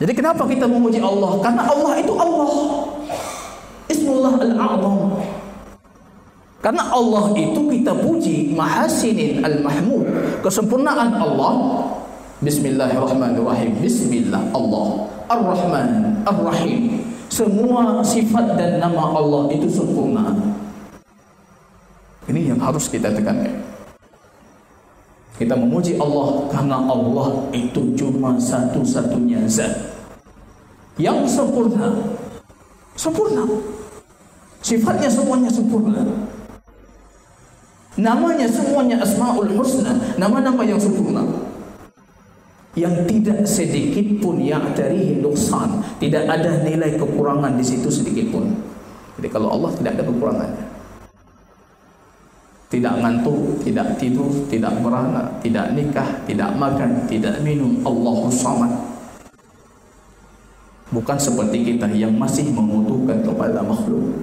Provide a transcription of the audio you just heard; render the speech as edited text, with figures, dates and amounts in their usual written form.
Jadi kenapa kita memuji Allah? Karena Allah itu Allah. Ismullah al-a'zam. Karena Allah itu kita puji, mahasinin al-mahmud, kesempurnaan Allah. Bismillahirrahmanirrahim. Bismillah Allah Ar-Rahman Ar-Rahim. Semua sifat dan nama Allah itu sempurna. Ini yang harus kita tekankan. Kita memuji Allah karena Allah itu cuma satu-satunya zat yang sempurna. Sempurna. Sifatnya semuanya sempurna. Namanya semuanya Asmaul Husna, nama-nama yang sempurna, yang tidak sedikit pun yang dari nuksan, tidak ada nilai kekurangan di situ sedikit pun. Jadi kalau Allah tidak ada kekurangannya, tidak ngantuk, tidak tidur, tidak beranak, tidak nikah, tidak makan, tidak minum. Allahus Samad. Bukan seperti kita yang masih membutuhkan kepada makhluk.